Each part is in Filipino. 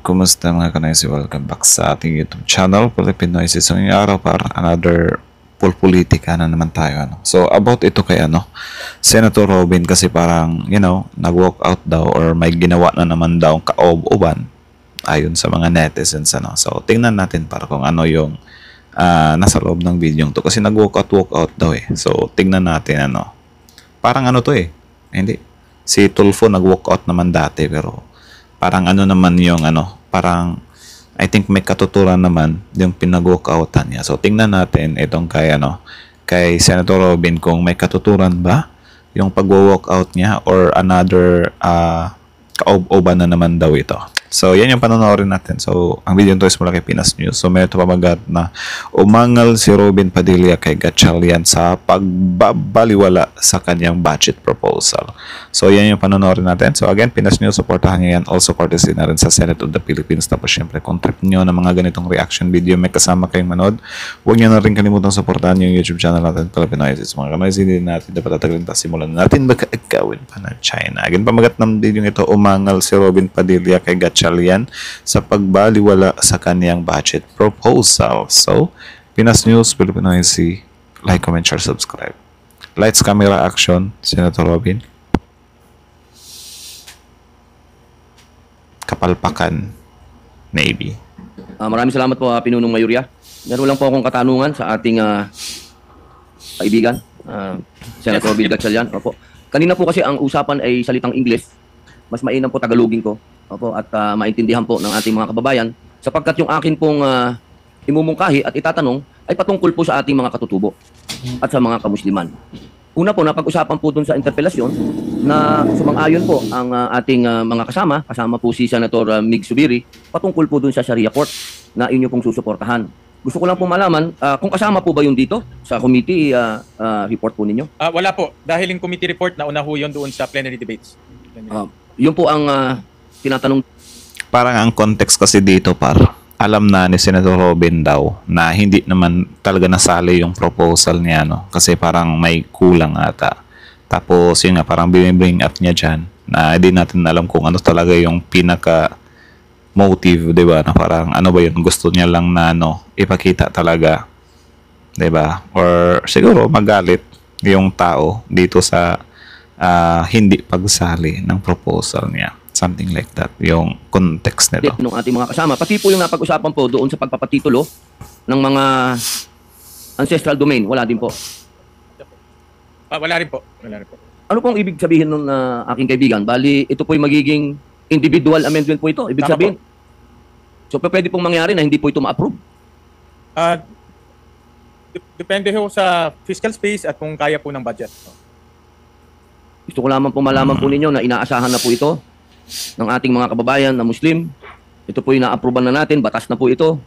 Kumusta mga kanaisi? Welcome back sa ating YouTube channel, Filipino Noises. So, ngayong araw para another politika na naman tayo. So, about ito kay Senator Robin kasi parang, nag-walk out daw or may ginawa na naman daw kaob-uban ayon sa mga netizens. So, tingnan natin para kung ano yung nasa loob ng video to. Kasi nag-walk out daw eh. So, tingnan natin Parang to eh. Hindi. Si Tulfo nag-walk out naman dati pero parang naman yung parang I think may katuturan naman yung pinag-walk outan niya. So tingnan natin itong kay Senator Robin kung may katuturan ba yung pag-walk out niya or another kaob-oban na naman daw ito. So, yan yung panonoodin natin. So, ang video nito is mula kay Pinas News. So, may ito pamagat na umangal si Robin Padilla kay Gatchalian sa pagbabaliwala sa kanyang budget proposal. So, yan yung panonoodin natin. So, again, Pinas News, supportahan nyo yan. Also, courtesy na rin sa Senate of the Philippines. Tapos, syempre, kung trip nyo ng mga ganitong reaction video, may kasama kayong manood. Huwag nyo na rin kalimutan supportahan yung YouTube channel natin, Filipino Noises. Mga kanoise, hindi natin dapat tatagalin pa simulan natin magkaagawin pa ng China. Again, pamagat ng video ito, umangal si Robin Padilla kay Gatchalian sa pagbaliwala sa kaniyang budget proposal. So, Pinas News, Filipino Noises, like, comment, share, subscribe. Lights, camera, action, Senator Robin. Kapalpakan, maybe. Maraming salamat po, Pinunong Mayurya. Meron lang po akong katanungan sa ating kaibigan, Senator Bill Gatchalian. Opo. Kanina po kasi ang usapan ay salitang English. Mas mainam po Tagalogin ko. Opo, at maintindihan po ng ating mga kababayan sapagkat yung akin pong imumungkahi at itatanong ay patungkol po sa ating mga katutubo at sa mga kamusliman. Una po, napag-usapan po dun sa interpelasyon na sumang-ayon po ang ating mga kasama po si Senator Mig Zubiri, patungkol po dun sa Sharia Court na inyo pong susuportahan. Gusto ko lang po malaman kung kasama po ba yun dito sa committee report po ninyo? Wala po. Dahil yung committee report, nauna ho yun doon sa plenary debates. Yun po ang tinatanong. Parang ang context kasi dito alam na ni Senator Robin daw na hindi naman talaga nasali yung proposal niya kasi parang may kulang ata. Tapos yun nga parang bring up niya dyan na hindi natin alam kung ano talaga yung pinaka motive, 'di ba? Na parang ano ba yun, gusto niya lang na ipakita talaga, 'di ba? Or siguro magalit yung tao dito sa hindi pagsali ng proposal niya. Something like that, yung context nito. Ng ating mga kasama. Pati po yung napag-usapan po doon sa pagpapatitulo ng mga ancestral domain. Wala din po. Wala rin po. Wala rin po. Ano pong ibig sabihin nun aking kaibigan? Bali, ito po yung magiging individual amendment po ito. Ibig Tama sabihin. po. So, pwede pong mangyari na hindi po ito ma-approve. Depende ho sa fiscal space at kung kaya po ng budget. Gusto ko lamang po malaman po ninyo na inaasahan na po ito ng ating mga kababayan na Muslim. Ito po yung na-approvean na natin, batas na po ito.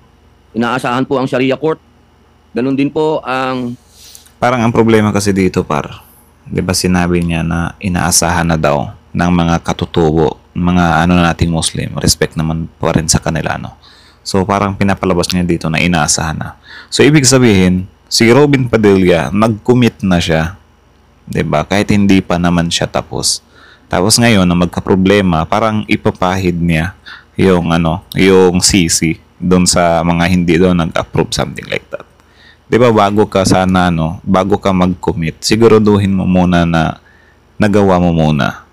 Inaasahan po ang Sharia Court. Ganun din po ang... Parang ang problema kasi dito di ba sinabi niya na inaasahan na daw ng mga katutubo, mga nating Muslim, respect naman pa rin sa kanila, So parang pinapalabas niya dito na inaasahan na. So ibig sabihin, si Robin Padilla, nag-commit na siya, 'di ba? Kahit hindi pa naman siya tapos. Tapos ngayon na magka-problema, parang ipapahid niya yung yung CC doon sa mga hindi doon nag-approve, something like that. 'Di ba bago ka sana bago ka mag-commit, siguraduhin mo muna na nagawa mo muna.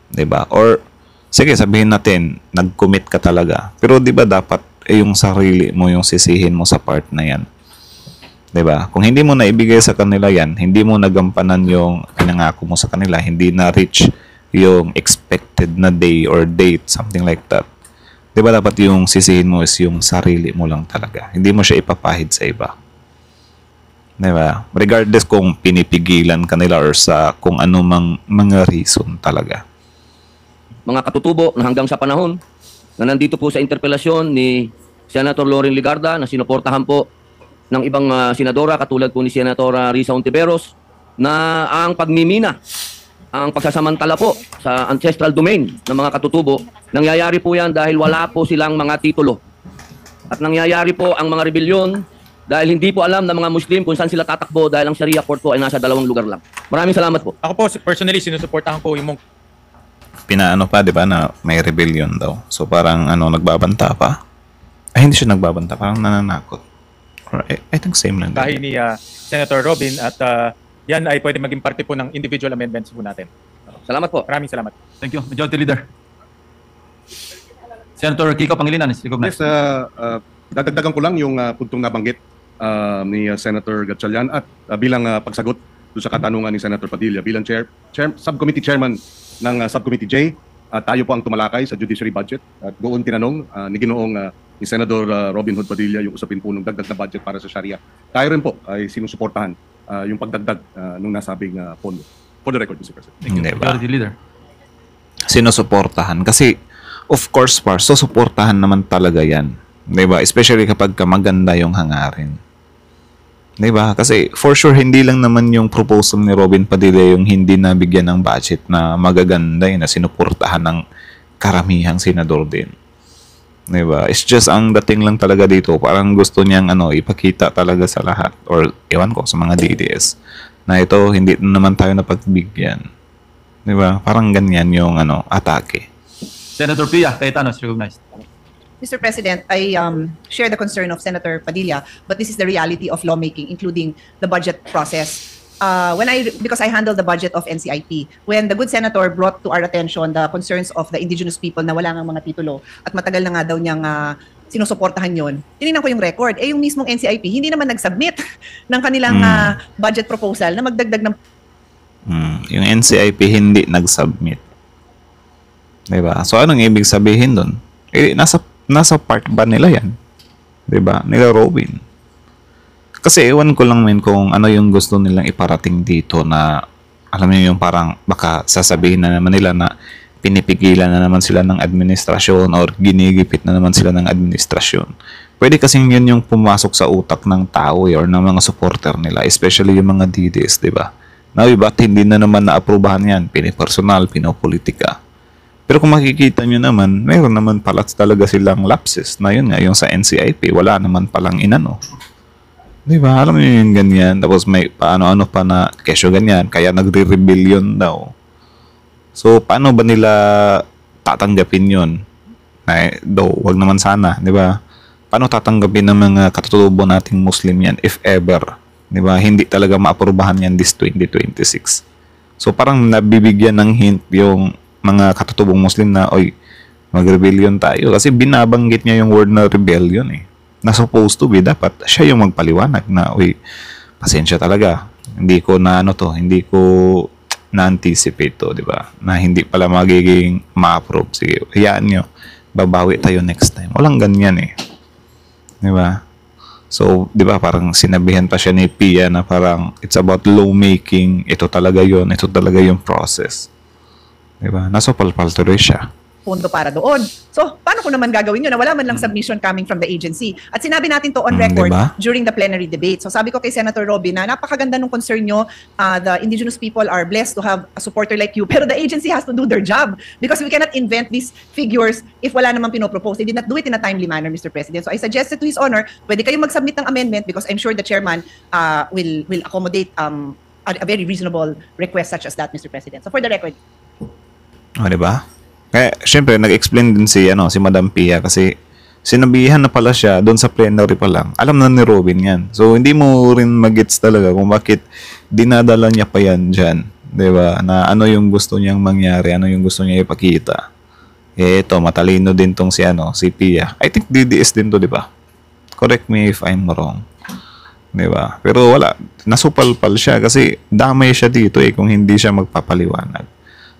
'Di ba? Or sige, sabihin natin nag-commit ka talaga. Pero 'di ba dapat yung sarili mo yung sisihin mo sa part na 'yan. 'Di ba? Kung hindi mo na ibigay sa kanila 'yan, hindi mo nagampanan yung pinangako mo sa kanila, hindi na reach yung expected na day or date, something like that. 'Di ba dapat yung sisihin mo is yung sarili mo lang talaga. Hindi mo siya ipapahid sa iba. 'Di ba? Regardless kung pinipigilan kanila or sa kung ano mang mga reason talaga. Mga katutubo na hanggang sa panahon na nandito po sa interpelasyon ni Senator Loren Legarda na sinuportahan po ng ibang senadora katulad po ni Senator Risa Ontiveros na ang pagmimina, ang pagsasamantala po sa ancestral domain ng mga katutubo, nangyayari po yan dahil wala po silang mga titulo. At nangyayari po ang mga rebelyon dahil hindi po alam ng mga Muslim kung saan sila tatakbo dahil ang Sharia Court po ay nasa 2 lugar lang. Maraming salamat po. Ako po, personally, sinusuportahan ko yung pinaano pa, di ba, na may rebellion daw. So parang ano, nagbabanta pa. Ay, hindi siya nagbabanta, parang nananakot. Or, I think same lang. Dahil ni Senator Robin at yan ay pwede maging parte po ng individual amendments po natin. Salamat po. Maraming salamat. Thank you. Majority Leader. Senator Kiko Pangilinan is recognized. Yes, dadagdagan ko lang yung puntong nabanggit ni Senator Gatchalian at bilang pagsagot doon sa katanungan ni Senator Padilla bilang subcommittee chairman ng Subcommittee J, tayo po ang tumalakay sa judiciary budget at doon tinanong ni Ginoong ni Senator Robin Hood Padilla yung usapin po ng dagdag na budget para sa Sharia. Tayo rin po ay sinusuportahan yung pagdagdag nung nasabing pondo. For the record, Mr. President. Thank you. Diba? Majority Leader. Sinusuportahan. Kasi, of course, susuportahan naman talaga yan. Diba? Especially kapag maganda yung hangarin. Diba? Kasi, for sure, hindi lang naman yung proposal ni Robin Padilla yung hindi nabigyan ng budget na magaganda yun, na sinuportahan ng karamihang senador din. Diba? It's just, ang dating lang talaga dito, parang gusto niyang ipakita talaga sa lahat, or ewan ko, sa mga DDS, na ito, hindi naman tayo napagbigyan. Diba? Parang ganyan yung atake. Senator Pia Cayetano is recognized. Mr. President, I share the concern of Senator Padilla, but this is the reality of lawmaking, including the budget process. Because I handle the budget of NCIP, when the good senator brought to our attention the concerns of the indigenous people na wala ngang mga titulo at matagal na nga daw niyang sinusuportahan yon, tinignan ko yung record. Yung mismong NCIP, hindi naman nag-submit ng kanilang budget proposal na magdagdag ng... Yung NCIP hindi nag-submit. Diba? So, anong ibig sabihin doon? Nasa part ba nila yan? Diba? Nila Robin. Kasi ewan ko lang kung ano yung gusto nilang iparating dito na, alam niyo yung parang baka sasabihin na naman nila na pinipigilan na naman sila ng administrasyon or ginigipit na naman sila ng administrasyon. Pwede kasing yun yung pumasok sa utak ng tao or ng mga supporter nila, especially yung mga DDS, di ba? Na ba't hindi na naman na-aprobahan yan? Pinipersonal, pinopolitika. Pero kung makikita nyo naman, mayroon naman pala talaga silang lapses na yun nga, yung sa NCIP, wala naman palang inano. Di ba? Alam niyo yung ganyan. Tapos may paano-ano pa na kesyo ganyan, kaya nagre-rebellion daw. So, paano ba nila tatanggapin yun? Wag naman sana, di ba? Paano tatanggapin ng mga katutubo nating Muslim yan, if ever? Di ba? Hindi talaga maaprubahan yan this 2026. So, parang nabibigyan ng hint yung mga katutubong Muslim na, oy, mag-rebellion tayo. Kasi binabanggit niya yung word na rebellion eh. Na supposed to be, dapat siya yung magpaliwanag na, oy, pasensya talaga. Hindi ko na-anticipate to, di ba? Na hindi pala magiging ma-approve. Sige, hayaan nyo. Babawi tayo next time. Walang ganyan eh. Di ba? So, di ba, parang sinabihan pa siya ni Pia na parang it's about lawmaking. Ito talaga yon, ito talaga yung process. Di ba? Nasopal-pal tuloy siya. Pondo para doon. So, paano ko naman gagawin yun na wala man lang submission coming from the agency? At sinabi natin to on record diba? during the plenary debate. So, sabi ko kay Senator Robin na napakaganda ng concern nyo. The indigenous people are blessed to have a supporter like you. Pero the agency has to do their job because we cannot invent these figures if wala namang pinopropose. They did not do it in a timely manner, Mr. President. So, I suggested to His Honor, pwede kayong mag-submit ng amendment because I'm sure the chairman will accommodate a very reasonable request such as that, Mr. President. So, for the record. O, di ba? Kaya, syempre, nag-explain din si Madam Pia kasi sinabihan na pala siya doon sa plenary pa lang. Alam na ni Robin yan. So, hindi mo rin mag-gets talaga kung bakit dinadala niya pa yan dyan. Diba? Na ano yung gusto niyang mangyari, ano yung gusto niya ipakita. Ito, matalino din tong si Pia. I think DDS din to, diba? Correct me if I'm wrong. Diba? Pero wala, nasupal-pal siya kasi damay siya dito kung hindi siya magpapaliwanag.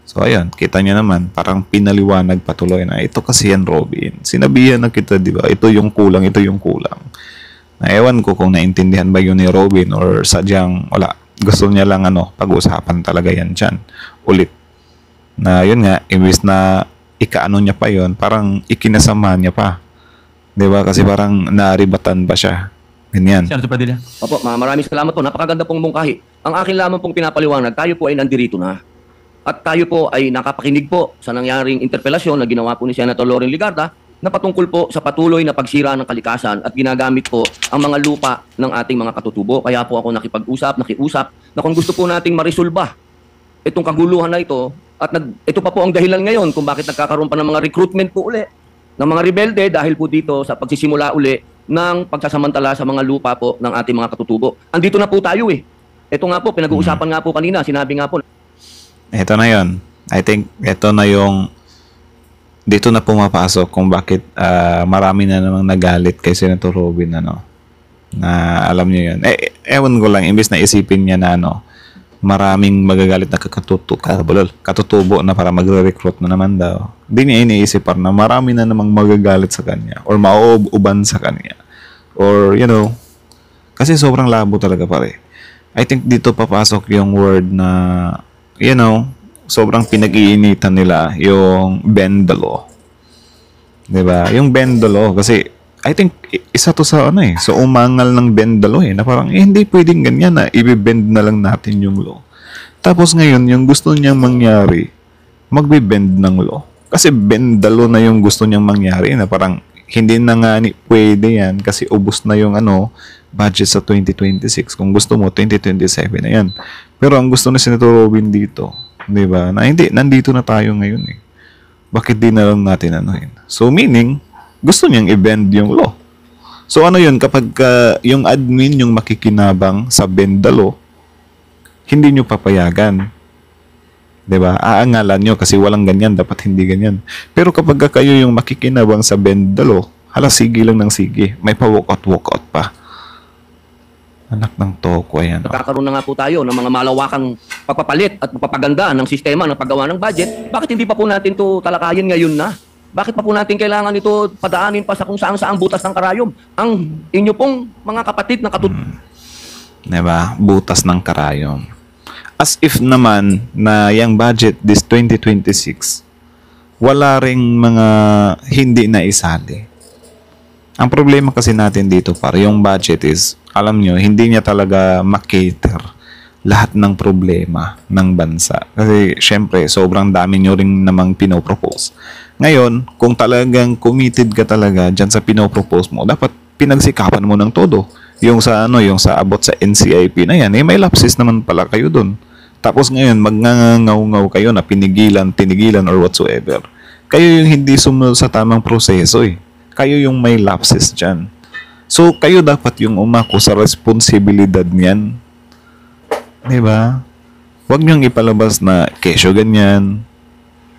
So, ayun, kita niya naman, parang pinaliwanag patuloy na ito kasi yan, Robin. Sinabihan na kita, di ba? Ito yung kulang, ito yung kulang. Na ewan ko kung naintindihan ba yun ni Robin or sadyang, wala, gusto niya lang pag-usapan talaga yan dyan. Ulit. Na yun nga, imbis na ikaano niya pa yun, parang ikinasama niya pa. Di ba? Kasi parang naribatan pa siya. Ganyan. Senator Padilla. Opo, maraming salamat po. Napakaganda pong mungkahi. Ang akin lamang pong pinapaliwanag, tayo po ay nandirito na. At tayo po ay nakapakinig po sa nangyaring interpelasyon na ginawa po ni Senator Loren Legarda na patungkol po sa patuloy na pagsira ng kalikasan at ginagamit po ang mga lupa ng ating mga katutubo. Kaya po ako nakiusap na kung gusto po nating marisolba itong kaguluhan na ito, At ito pa po ang dahilan ngayon kung bakit nagkakaroon pa ng mga recruitment po uli ng mga rebelde dahil po dito sa pagsisimula uli ng pagsasamantala sa mga lupa po ng ating mga katutubo. Andito na po tayo eh. Ito nga po, pinag-uusapan nga po kanina, sinabi nga po. Ito na yon. I think ito na yung dito na pumapasok kung bakit marami na namang nagalit kay Senator Robin na alam niyo yun. Ewan ko lang, imbes na isipin niya na maraming magagalit na katutubo na para magre-recruit na naman daw. Hindi niya iniisip na marami na namang magagalit sa kanya or mauuban sa kanya. Or, kasi sobrang labo talaga pare. I think dito papasok yung word na, sobrang pinag-iinitan nila yung bend the law. Diba? Yung bend the law. Kasi, I think, isa to sa so umangal ng bend the law na parang, hindi pwedeng ganyan na i-bend na lang natin yung law. Tapos ngayon, yung gusto niyang mangyari, magbe-bend ng law. Kasi bend the law na yung gusto niyang mangyari na parang, hindi na nga pwede yan kasi ubos na yung budget sa 2026. Kung gusto mo, 2027 na yan. Pero ang gusto na Senator Robin dito, di ba? Na hindi, nandito na tayo ngayon eh. Bakit di na lang natin So meaning, gusto niyang i-bend yung law. So ano yun, kapag yung admin yung makikinabang sa bend the law, hindi nyo papayagan. Diba? Aangalan nyo kasi walang ganyan, dapat hindi ganyan. Pero kapag kayo yung makikinabang sa bend the law, sige lang ng sige. May pa-walkout pa. Anak ng toko, ayan. Nagkakaroon na nga po tayo ng mga malawakang pagpapalit at pagpapaganda ng sistema ng paggawa ng budget. Bakit hindi pa po natin ito talakayin ngayon na? Bakit pa po natin kailangan ito padaanin pa sa kung saan butas ng karayom? Ang inyo pong mga kapatid na Diba? Butas ng karayom. As if naman na yung budget this 2026, wala ring mga hindi na isali. Ang problema kasi natin dito yung budget is, alam nyo, hindi niya talaga makater lahat ng problema ng bansa. Kasi syempre, sobrang dami nyo rin namang pinopropose. Ngayon, kung talagang committed ka talaga dyan sa pinopropose mo, dapat pinagsikapan mo ng todo. Yung sa abot sa NCIP na yan, may lapses naman pala kayo dun. Tapos ngayon, magngangaw-ngaw kayo na tinigilan or whatsoever. Kayo yung hindi sumunod sa tamang proseso eh. Kayo yung may lapses dyan. So, kayo dapat yung umako sa responsibilidad niyan. Diba? Huwag niyong ipalabas na kesyo ganyan.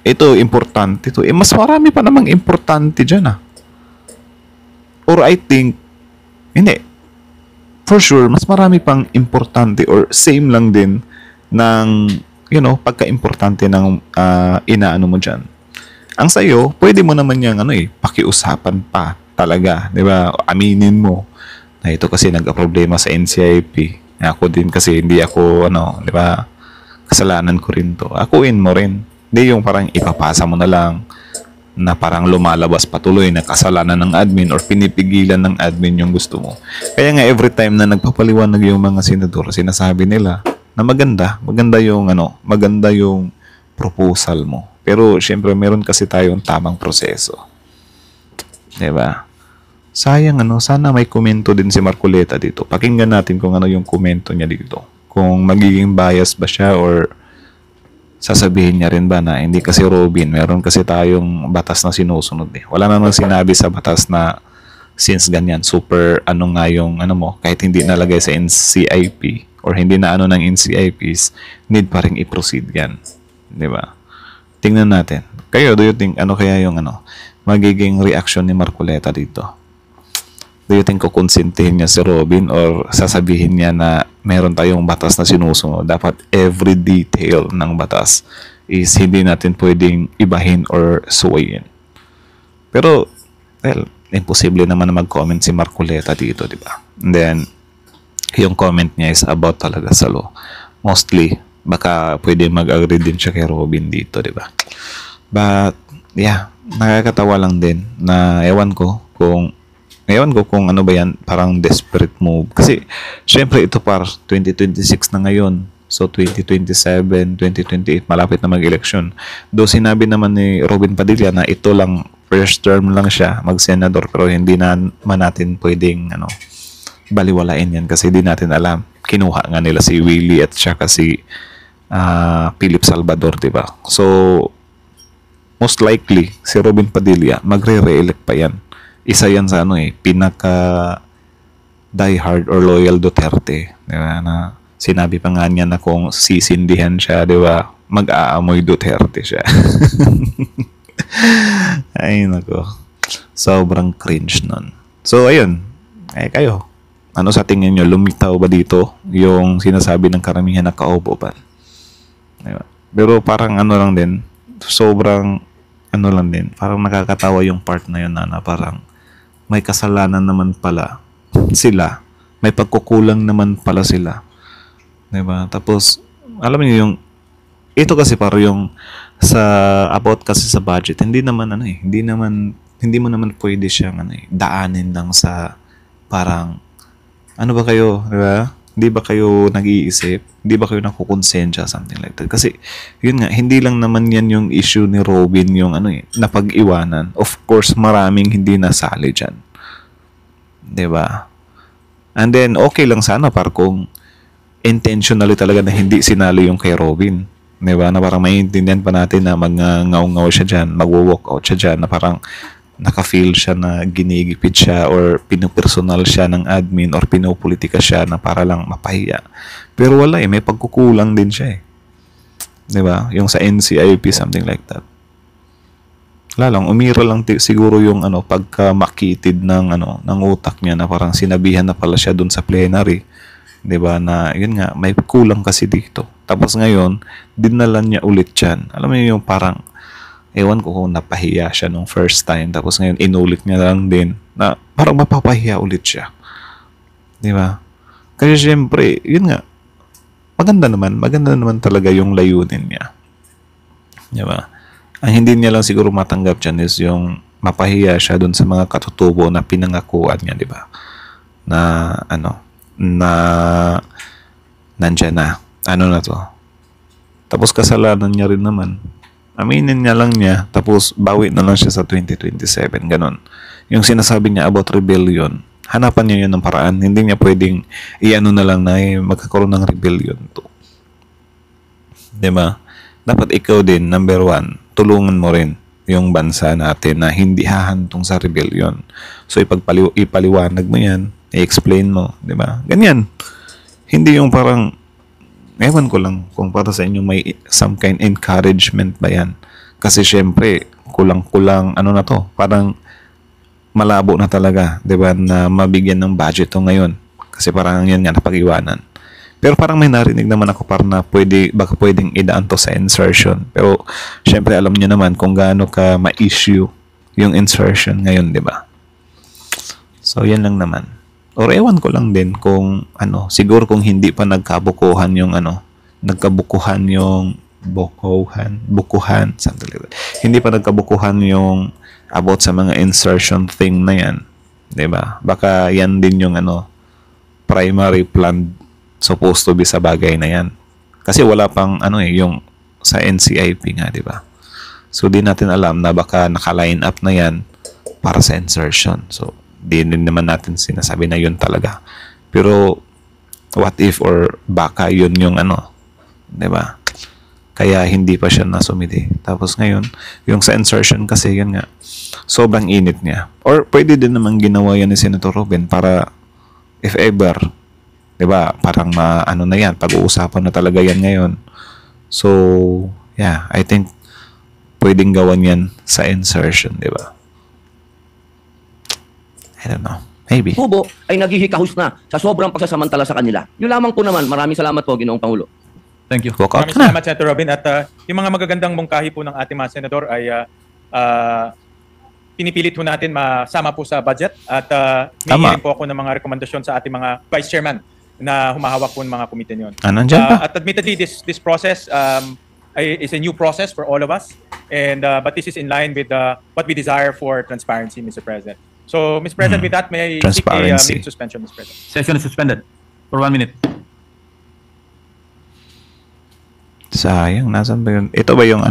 Ito, importante ito. Mas marami pa namang importante dyan Or I think, hindi. For sure, mas marami pang importante or same lang din ng, pagka-importante ng inaano mo dyan. Ang sayo, pwede mo naman yung pakiusapan pa talaga, di ba? Aminin mo na ito kasi nagka-problema sa NCIP. Ako din kasi hindi ako, di ba? Kasalanan ko rin to. Akuin mo rin. Hindi yung parang ipapasa mo na lang na parang lumalabas patuloy na kasalanan ng admin or pinipigilan ng admin yung gusto mo. Kaya nga every time na nagpapaliwanag yung mga senador, sinasabi nila na maganda yung proposal mo. Pero syempre meron kasi tayong tamang proseso. 'Di ba? Sayang sana may komento din si Marcoleta dito. Pakinggan natin kung ano yung komento niya dito. Kung magiging bias ba siya or sasabihin niya rin ba na hindi kasi Robin, meron kasi tayong batas na sinusunod eh. Wala namang sinabi sa batas na since ganyan, super nga yung mo, kahit hindi nalagay sa NCIP or hindi na ng NCIPs, need pa rin i-proceed yan. Di ba? Tingnan natin. Kayo, do you think kaya yung magiging reaction ni Marcoleta dito? Do you think kukonsintihin niya si Robin or sasabihin niya na meron tayong batas na sinusunod? Dapat every detail ng batas is hindi natin pwedeng ibahin or suwayin. Pero, imposible naman na mag-comment si Marcoleta dito, di ba? And then, yung comment niya is about talaga sa law. Mostly, baka pwede mag-agree din siya kay Robin dito, di ba? But, yeah, nakakatawa lang din na ewan ko kung ano ba yan, parang desperate move. Kasi, syempre ito par 2026 na ngayon. So, 2027, 2028, malapit na mag-eleksyon. Though sinabi naman ni Robin Padilla na ito lang, first term lang siya, mag-senador, pero hindi naman natin pwedeng, baliwalain yan kasi di natin alam. Kinuha nga nila si Willie at saka si Philip Salvador, di ba? So, most likely, si Robin Padilla, magre-re-elect pa yan. Isa yan sa pinaka diehard or loyal Duterte. Di ba? Na sinabi pa nga niya na kung sisindihan siya, di ba? Mag-aamoy Duterte siya. Ay, nako. Sobrang cringe nun. So, ayun. Kayo. Ano sa tingin nyo? Lumitaw ba dito yung sinasabi ng karamihan na kaubo ba? Diba? Pero parang lang din. Sobrang lang din. Parang nakakatawa yung part na yun na parang may kasalanan naman pala sila. May pagkukulang naman pala sila. Diba? Tapos, alam niyo yung ito kasi parang yung sa about kasi sa budget, hindi mo naman pwede siyang daanin lang sa parang ano ba kayo, di ba? Hindi ba kayo nag-iisip? Hindi ba kayo nakukonsensya, something like that? Kasi yun nga, hindi lang naman yan yung issue ni Robin yung napag-iwanan. Of course, maraming hindi nasali dyan. Di ba? And then okay lang sana para kung intentionally talaga na hindi sinali yung kay Robin. Diba? Na parang maintindihan pa natin na mag-ngaw-ngaw siya dyan, mag-walk out siya dyan, na parang naka-feel siya na ginigipit siya or pinupersonal siya ng admin or pinupolitika siya na para lang mapahiya. Pero wala may pagkukulang din siya Diba? Yung sa NCIP, something like that. Wala lang, umira lang siguro yung pagka makitid ng utak niya na parang sinabihan na pala siya dun sa plenary. 'Di ba na yun nga may kulang kasi dito. Tapos ngayon dinala niya ulit yan. Alam mo yung parang ewan ko kung napahiya siya nung first time tapos ngayon inulit niya lang din na parang mapapahiya ulit siya. 'Di ba? Kasi syempre yun nga maganda naman talaga yung layunin niya. 'Di ba? Ang hindi niya lang siguro matanggap dyan is yung mapahiya siya dun sa mga katutubo na pinangakuan niya, 'di ba? Na nandyan na. Na to? Tapos kasalanan niya rin naman. Aminin niya lang niya, tapos bawi na lang siya sa 2027. Ganon. Yung sinasabi niya about rebellion, hanapan niya yun ng paraan. Hindi niya pwedeng na lang na magkakaroon ng rebellion to. Diba? Dapat ikaw din, number 1, tulungan mo rin yung bansa natin na hindi hahantong sa rebellion. So ipaliwanag mo yan, i-explain mo, di ba? Ganyan. Hindi yung parang, ewan ko lang kung para sa inyo may some kind encouragement ba yan. Kasi syempre, kulang-kulang, na to, parang malabo na talaga, di ba, na mabigyan ng budget to ngayon. Kasi parang yan nga, napag-iwanan. Pero parang may narinig naman ako parang na baka pwedeng idaan to sa insertion. Pero syempre, alam niyo naman kung gaano ka ma-issue yung insertion ngayon, di ba? So, yan lang naman. Or ewan ko lang din kung siguro kung hindi pa nagkabukuhan yung bukuhan, something like that. Hindi pa nagkabukuhan yung about sa mga insertion thing na yan. 'Di ba? Baka yan din yung primary plan supposed to be sa bagay na yan. Kasi wala pang yung sa NCIP nga, 'di ba? So di natin alam na baka naka-line up na yan para sa insertion. So di din naman natin sinasabi na yun talaga. Pero what if or baka yun yung 'di ba? Kaya hindi pa siya nasumiti. Tapos ngayon, yung sa insertion kasi yun nga sobrang init niya. Or pwede din naman ginawa yan ni Senator Robin para if ever, 'di ba? Parang na yan, pag-uusapan na talaga yan ngayon. So, yeah, I think pwedeng gawan yan sa insertion, 'di ba? I don't know. Maybe. Kubo ay naghihikahus na sa sobrang pagsasamantala sa kanila. Yun lamang po naman. Maraming salamat po, Ginoong Pangulo. Thank you. Walk out Maraming ka na. salamat, Senator Robin. At yung mga magagandang mungkahi po ng ating mga senador ay pinipilit po natin masama po sa budget. At may po ako ng mga rekomendasyon sa ating mga vice chairman na humahawak po ng mga komite niyon. Nandyan pa. At admittedly, this process is a new process for all of us. And but this is in line with what we desire for transparency, Mr. President. So, Mr. President, with that, may I seek a Transparency. minute suspension, Mr. President? Session is suspended for 1 minute. Sayang, nasan ba yun? Ito ba yung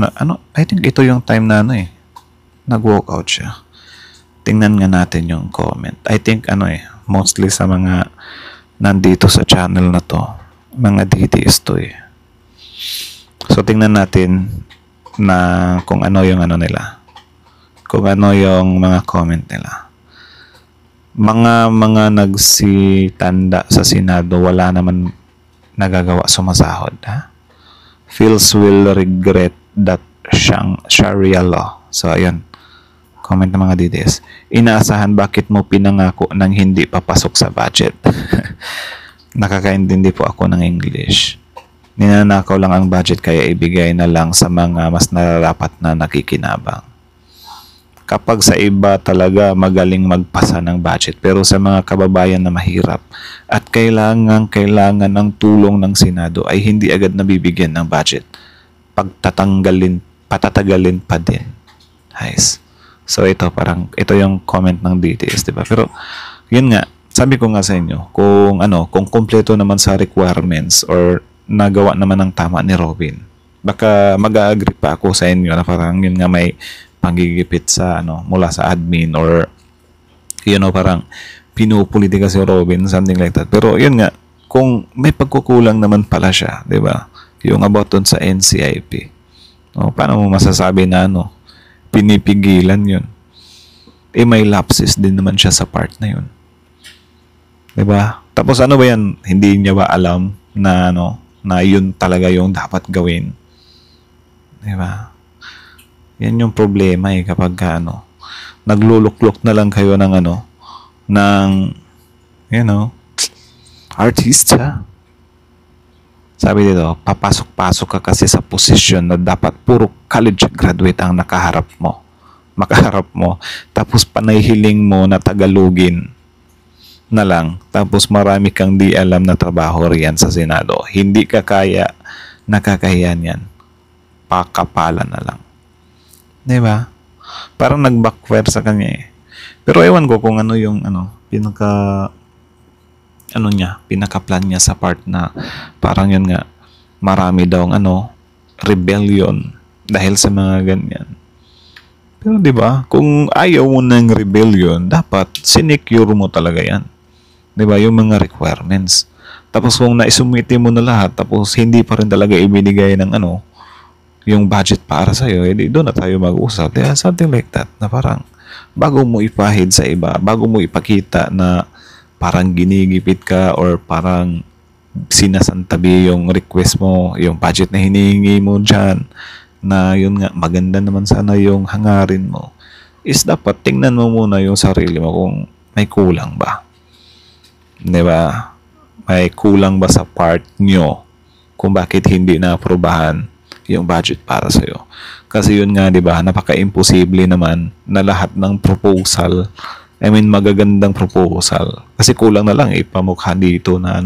I think ito yung time na nag-walk out siya. Tingnan nga natin yung comment. I think mostly sa mga nandito sa channel na to, mga DDS to So tingnan natin na kung ano yung ano nila. Kung ano yung mga comment nila. Mga nagsitanda sa Senado, wala naman nagagawa sumasahod. Ha? Feels will regret that Sharia law. So ayun. Comment ng mga DDS. Inaasahan bakit mo pinangako nang hindi papasok sa budget? Nakakaintindi po ako ng English. Ninanakaw lang ang budget kaya ibigay na lang sa mga mas nararapat na nakikinabang. Kapag sa iba talaga magaling magpasa ng budget, pero sa mga kababayan na mahirap at kailangan ng tulong ng Senado ay hindi agad nabibigyan ng budget. Patatagalin pa din. Guys. So ito yung comment ng DTS, 'di ba? Pero yun nga, sabi ko nga sa inyo, kung kumpleto naman sa requirements or nagawa naman ng tama ni Robin, baka mag-agree pa ako sa inyo na parang yun nga may panggigipit sa mula sa admin or parang pinupolitika si Robin, something like that. Pero yun nga, kung may pagkukulang naman pala siya, 'di ba? Yung about dun sa NCIP. Paano mo masasabi na pinipigilan yun? May lapses din naman siya sa part na yun. 'Di ba? Tapos ano ba yan? Hindi niya ba alam na na yun talaga yung dapat gawin? 'Di ba? Yan yung problema kapag nagluluklok na lang kayo ng artista. Sabi dito, papasok-pasok ka kasi sa posisyon na dapat puro college graduate ang makaharap mo. Tapos panayhiling mo na Tagalogin na lang. Tapos marami kang di alam na trabaho riyan sa Senado. Hindi ka kaya, nakakahiyan yan. Pakapalan na lang. Diba? Parang nag-backfire sa kanya eh. Pero ewan ko kung ano yung pinaka-plan niya sa part na parang yun nga, marami daw rebellion dahil sa mga ganyan. Pero di ba, kung ayaw mo ng rebellion, dapat sinecure mo talaga yan. Di ba, yung mga requirements. Tapos kung naisumiti mo na lahat, tapos hindi pa rin talaga ibinigay ng yung budget para sa'yo, edi doon na tayo mag-usap. Diba? Something like that, na parang bago mo ipahid sa iba, bago mo ipakita na parang ginigipit ka or parang sinasantabi yung request mo, yung budget na hinihingi mo dyan, na yun nga, maganda naman sana yung hangarin mo, is dapat tingnan mo muna yung sarili mo kung may kulang ba. Diba? May kulang ba sa part nyo kung bakit hindi na-aprobahan yung budget para sa'yo. Kasi yun nga, diba, napaka-imposible naman na lahat ng proposal, magagandang proposal. Kasi kulang na lang ipamukha dito na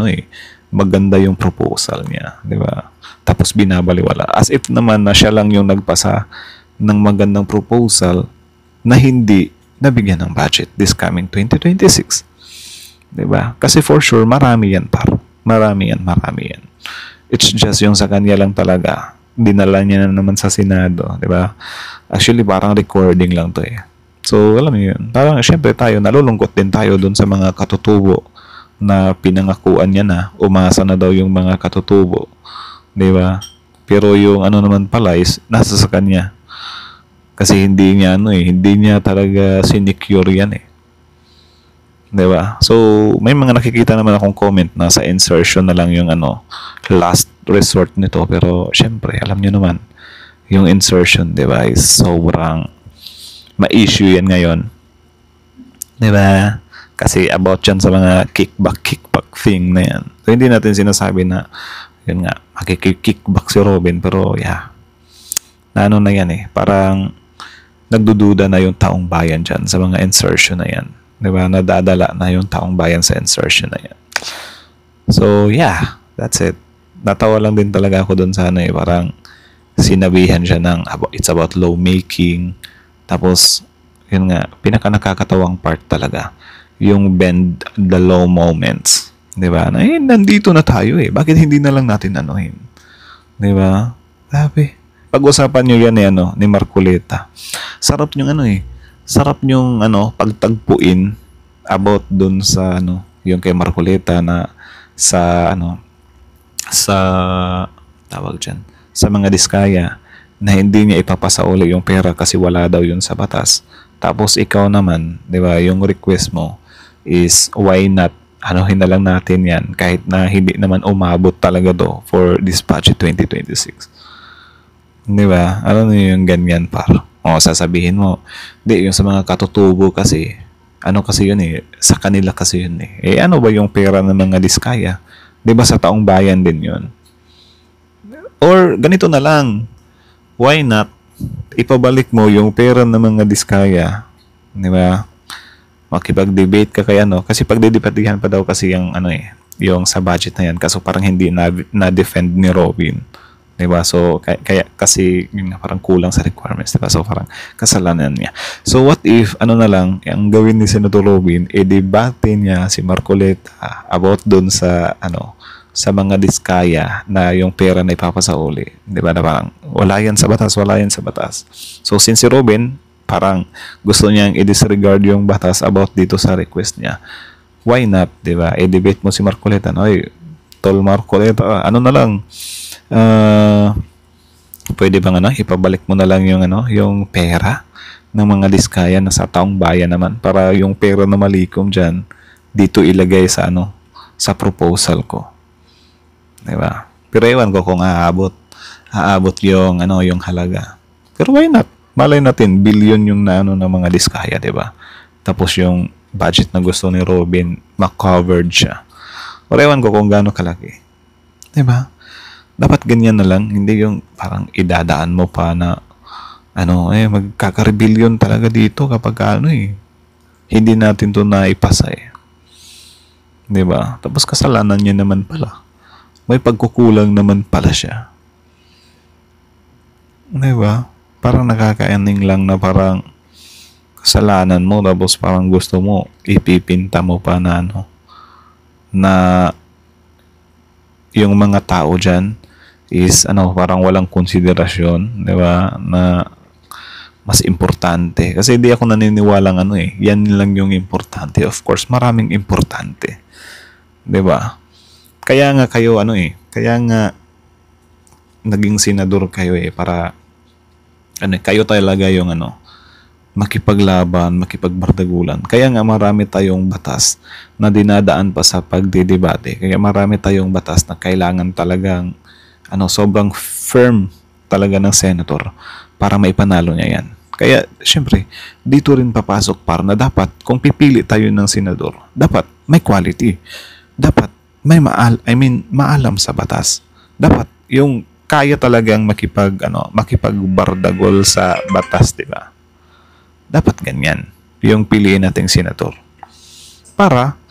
maganda yung proposal niya, di ba? Tapos binabaliwala. As if naman na siya lang yung nagpasa ng magandang proposal na hindi nabigyan ng budget this coming 2026. Di ba? Kasi for sure, marami yan. Marami yan. It's just yung sa kanya lang talaga. Dinala niya na naman sa Senado, di ba? Actually, parang recording lang to eh. So, alam mo yun. Parang, syempre tayo, nalulungkot din tayo dun sa mga katutubo na pinangakuan niya na, umasa na daw yung mga katutubo. Di ba? Pero yung naman pala is, nasa sa kanya. Kasi hindi niya talaga sinecure yan eh. Di ba? So, may mga nakikita naman akong comment na sa insertion na lang yung last resort nito. Pero, syempre, alam niyo naman, yung insertion, di ba, is sobrang ma-issue yan ngayon. Diba? Kasi about yan sa mga kickback thing na yan. So, hindi natin sinasabi na, yun nga, makikickback si Robin. Pero, yeah. Na yan eh. Parang, nagdududa na yung taong bayan dyan sa mga insertion na yan. Diba? Nadadala na yung taong bayan sa insertion na yan. So, yeah. That's it. Natawa lang din talaga ako dun sa parang, sinabihan siya ng, it's about lawmaking. Tapos, yun nga, pinaka-nakakatawang part talaga, yung bend the law moments. Diba? Na, nandito na tayo eh. Bakit hindi na lang natin anuhin? Diba? Sabi. Pag-usapan nyo yan ni Marcoleta. Sarap yung sarap yung pagtagpuin about dun sa yung kay Marcoleta na sa tawag dyan, sa mga diskaya na hindi niya ipapasauli yung pera kasi wala daw yun sa batas. Tapos ikaw naman, di ba, yung request mo is why not anuhin na lang natin yan kahit na hindi naman umabot talaga do for this budget 2026. Di ba? Ano yung ganyan par? O sasabihin mo, di yung sa mga katutubo kasi, ano kasi yun eh, sa kanila kasi yun eh. Eh ano ba yung pera ng mga diskaya? Di ba sa taong bayan din yun? Or ganito na lang, why not ipabalik mo yung pera ng mga diskaya, di ba? Makipag-debate ka kaya no, kasi pagdidebatehan pa daw kasi yung ano eh, yung sa budget na yan, kaso parang hindi na-defend ni Robin, di ba? So kaya kasi yung parang kulang sa requirements, di ba? So parang kasalanan niya. So what if ano na lang ang gawin ni Senator Robin, debate niya si Marcoleta about doon sa ano, sa mga diskaya na yung pera na ipapasauli, di ba? Na parang wala yan sa batas, wala yan sa batas. So since si Robin parang gusto niyang i-disregard yung batas about dito sa request niya, why not, di ba? I-debate mo si Marcoleta, no? Tol Marcoleta, ano na lang, pwede bang ano, ipabalik mo na lang yung ano, yung pera ng mga diskaya na sa taong bayan naman para yung pera na malikom dyan dito ilagay sa ano, sa proposal ko, di ba? Pero ewan ko kung aabot yung ano, yung halaga. Pero why not? Malay natin, billion yung naano ng mga diskaya, di ba? Tapos yung budget na gusto ni Robin, ma-covered siya. O ewan ko kung gaano kalaki. Di ba? Dapat ganyan na lang, hindi yung parang idadaan mo pa na ano, magkaka-rebellion talaga dito kapag ano eh. Hindi natin to naipasa eh. Di ba? Tapos kasalanan niya naman pala. May pagkukulang naman pala siya. Di ba? Parang nakakaaning lang na parang kasalanan mo tapos parang gusto mo ipipinta mo pa na ano, na yung mga tao dyan is ano, parang walang konsiderasyon, di ba, na mas importante. Kasi di ako naniniwalang ano eh, yan lang yung importante. Of course, maraming importante, di ba? Kaya nga kayo ano eh, kaya nga naging senador kayo eh, para ano, kayo talaga yung ano, makipaglaban, makipagbardagulan. Kaya nga marami tayong batas na dinadaan pa sa pagdidebate. Kaya marami tayong batas na kailangan talagang ano, sobrang firm talaga ng senator para maipanalo niya yan. Kaya syempre, dito rin papasok para na dapat kung pipili tayo ng senador, dapat may quality. Dapat may maalam sa batas. Dapat yung kaya talagang makipagbardagol sa batas, di ba? Dapat ganyan yung piliin nating senador. Para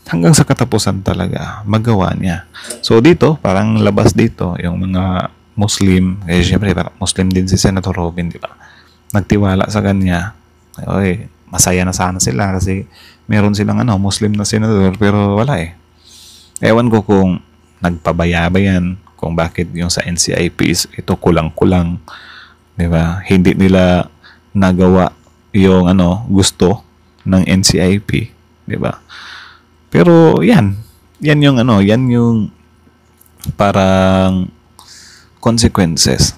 hanggang sa katapusan talaga magawa niya. So dito, parang labas dito yung mga Muslim, syempre parang Muslim din si Senator Robin, di ba? Nagtiwala sa kanya. Oy, masaya na sana sila kasi meron silang Muslim na senador pero wala eh. Ewan ko kung nagpabaya ba yan, kung bakit yung sa NCIP ito kulang-kulang, di ba? Hindi nila nagawa yung gusto ng NCIP, di ba? Pero yan yung parang consequences,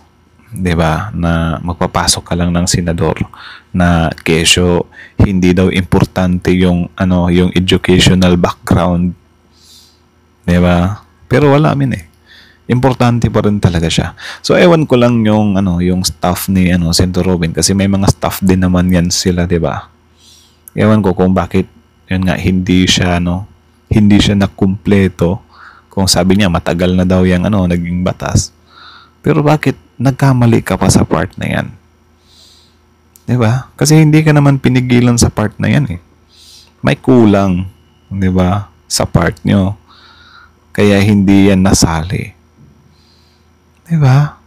di ba? Na magpapasok ka lang ng senador na kesyo hindi daw importante yung yung educational background, di ba? Pero wala importante pa rin talaga siya. So ewan ko lang yung yung staff ni Senator Robin kasi may mga staff din naman yan sila, 'di ba? Ewan ko kung bakit yun nga hindi siya nakumpleto. Kung sabi niya matagal na daw yang naging batas. Pero bakit nagkamali ka pa sa part na yan? 'Di ba? Kasi hindi ka naman pinigilan sa part na yan eh. May kulang, 'di ba, sa part nyo. Kaya hindi yan nasali. Diba?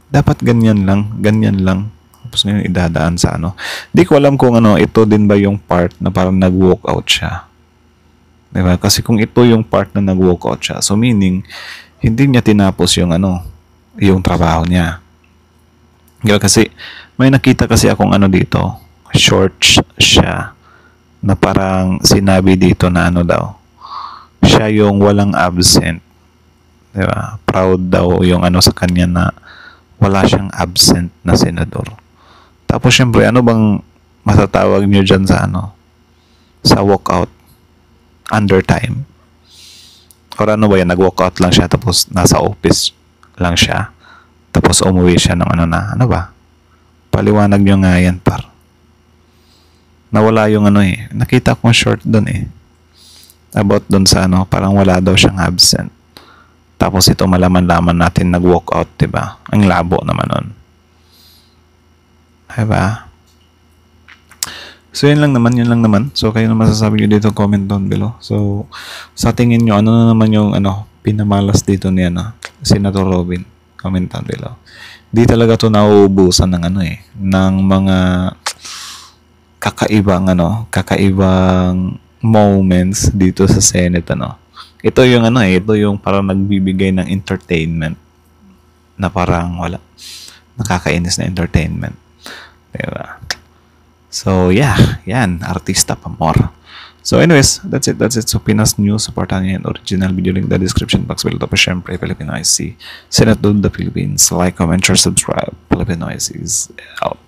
Dapat ganyan lang. Tapos ngayon idadaan sa Di ko alam kung ito din ba yung part na parang nag-walk out siya. Diba? Kasi kung ito yung part na nag-walk out siya, so meaning, hindi niya tinapos yung yung trabaho niya. Diba? Kasi, may nakita kasi akong dito, short siya, na parang sinabi dito na daw, siya yung walang absent. Di ba? Proud daw yung ano sa kanya na wala siyang absent na senador. Tapos syempre, ano bang matatawag niyo dyan sa ano? Sa walkout? Under time? Or ano ba yan? Nag-walkout lang siya tapos nasa office lang siya. Tapos umuwi siya ng ano na. Ano ba? Paliwanag nyo nga yan, par. Nawala yung ano eh. Nakita kong short doon eh. About doon sa ano, parang wala daw siyang absent. Tapos ito malaman-laman natin nag-walk out, 'di ba? Ang labo naman nun. 'Di ba? So yun lang naman. So kayo na masasabi niyo dito, comment down below. So sa tingin niyo ano na naman yung ano pinamalas dito ni ano, Senator Robin? Comment down below. Di talaga to nauubusan ng ano eh, ng mga kakaibang moments dito sa Senate ano. Ito yung ano eh, ito yung parang nagbibigay ng entertainment na parang wala. Nakakainis na entertainment. Diba? So yeah, yan, artista pa more. So anyways, that's it. So Pinas News, supportan niyo yung original video link in the description box below. Tapos syempre, Filipino IC, Senate of the Philippines. Like, comment, share, subscribe. Filipino IC is out.